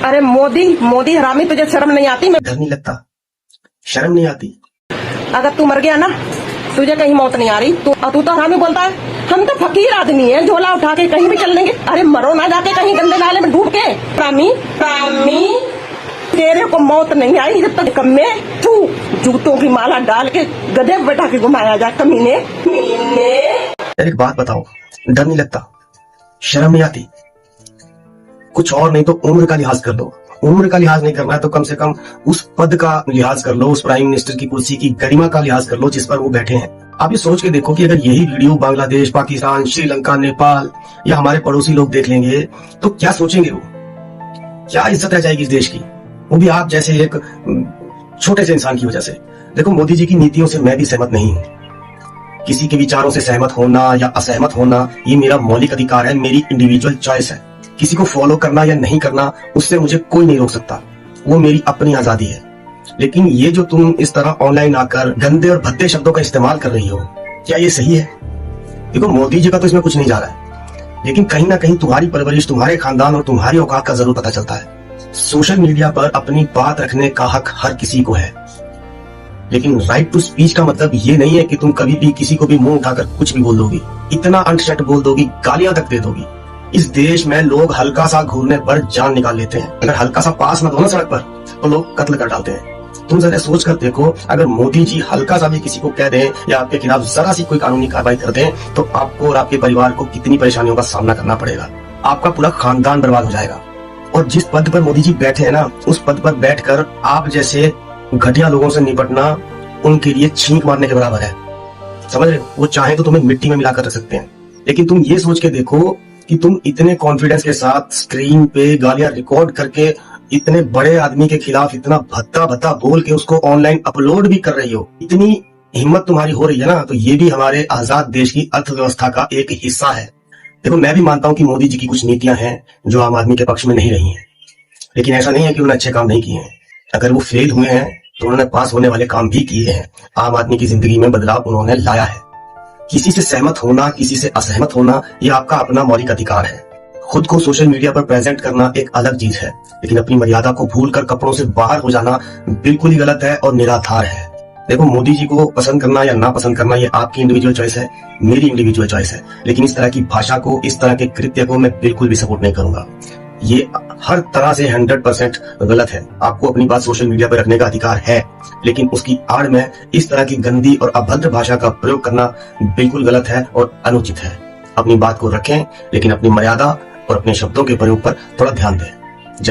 अरे मोदी मोदी हरामी, तुझे शर्म नहीं आती? डर नहीं लगता? शर्म नहीं आती? अगर तू मर गया ना, तुझे कहीं मौत नहीं आ रही। तू तो हरामी बोलता है। हम तो फकीर आदमी हैं, झोला उठा के कहीं भी चल लेंगे। अरे मरो ना जाके कहीं गंदे नाले में डूब के। हरामी, तेरे को मौत नहीं आई जब तक कम्मे तू जूतों की माला डाल के गधे पे बैठा के घुमाया जाए। कमीने। एक बात बताओ, डर नहीं लगता? शर्म नहीं आती? कुछ और नहीं तो उम्र का लिहाज कर लो। उम्र का लिहाज नहीं करना है तो कम से कम उस पद का लिहाज कर लो, उस प्राइम मिनिस्टर की कुर्सी की गरिमा का लिहाज कर लो जिस पर वो बैठे हैं। आप ये सोच के देखो कि अगर यही वीडियो बांग्लादेश, पाकिस्तान, श्रीलंका, नेपाल या हमारे पड़ोसी लोग देख लेंगे तो क्या सोचेंगे? वो क्या इज्जत रह जाएगी इस देश की, वो भी आप जैसे एक छोटे से इंसान की वजह से। देखो, मोदी जी की नीतियों से मैं भी सहमत नहीं हूँ। किसी के विचारों से सहमत होना या असहमत होना ये मेरा मौलिक अधिकार है, मेरी इंडिविजुअल चॉइस है। किसी को फॉलो करना या नहीं करना उससे मुझे कोई नहीं रोक सकता, वो मेरी अपनी आजादी है। लेकिन ये जो तुम इस तरह ऑनलाइन आकर गंदे और भद्दे शब्दों का इस्तेमाल कर रही हो, क्या ये सही है? देखो, मोदी जी का तो इसमें कुछ नहीं जा रहा है, लेकिन कहीं ना कहीं तुम्हारी परवरिश, तुम्हारे खानदान और तुम्हारी औकात का जरूर पता चलता है। सोशल मीडिया पर अपनी बात रखने का हक हर किसी को है, लेकिन राइट टू स्पीच का मतलब ये नहीं है कि तुम कभी भी किसी को भी मुंह उठाकर कुछ भी बोल दोगी, इतना अनशट बोल दोगी, गालियां तक दे दोगी। इस देश में लोग हल्का सा घूरने पर जान निकाल लेते हैं। अगर हल्का सा पास मत हो ना सड़क पर तो लोग कत्ल कर डालते हैं। तुम जरा सोच कर देखो, अगर मोदी जी हल्का सा भी किसी को कह दें या आपके खिलाफ जरा सी कोई कानूनी कार्रवाई कर दें तो आपको और आपके परिवार को कितनी परेशानियों का सामना करना पड़ेगा। आपका पूरा खानदान बर्बाद हो जाएगा। और जिस पद पर मोदी जी बैठे हैं ना, उस पद पर बैठकर आप जैसे घटिया लोगों से निपटना उनके लिए छींक मारने के बराबर है। समझ रहे हो? वो चाहे तो तुम्हें मिट्टी में मिलाकर रख सकते हैं, लेकिन तुम ये सोच के देखो कि तुम इतने कॉन्फिडेंस के साथ स्क्रीन पे गालियां रिकॉर्ड करके इतने बड़े आदमी के खिलाफ इतना भद्दा भद्दा बोल के उसको ऑनलाइन अपलोड भी कर रही हो। इतनी हिम्मत तुम्हारी हो रही है ना, तो ये भी हमारे आजाद देश की अर्थव्यवस्था का एक हिस्सा है। देखो, मैं भी मानता हूँ कि मोदी जी की कुछ नीतियां हैं जो आम आदमी के पक्ष में नहीं रही हैं, लेकिन ऐसा नहीं है कि उन्होंने अच्छे काम नहीं किए हैं। अगर वो फेल हुए हैं तो उन्होंने पास होने वाले काम भी किए हैं। आम आदमी की जिंदगी में बदलाव उन्होंने लाया है। किसी से सहमत होना, किसी से असहमत होना, ये आपका अपना मौलिक अधिकार है। खुद को सोशल मीडिया पर प्रेजेंट करना एक अलग चीज है, लेकिन अपनी मर्यादा को भूलकर कपड़ों से बाहर हो जाना बिल्कुल ही गलत है और निराधार है। देखो, मोदी जी को पसंद करना या ना पसंद करना ये आपकी इंडिविजुअल चॉइस है, मेरी इंडिविजुअल चॉइस है, लेकिन इस तरह की भाषा को, इस तरह के कृत्य को मैं बिल्कुल भी सपोर्ट नहीं करूंगा। ये हर तरह से 100% गलत है। आपको अपनी बात सोशल मीडिया पर रखने का अधिकार है, लेकिन उसकी आड़ में इस तरह की गंदी और अभद्र भाषा का प्रयोग करना बिल्कुल गलत है और अनुचित है। अपनी बात को रखें, लेकिन अपनी मर्यादा और अपने शब्दों के प्रयोग पर थोड़ा ध्यान दें।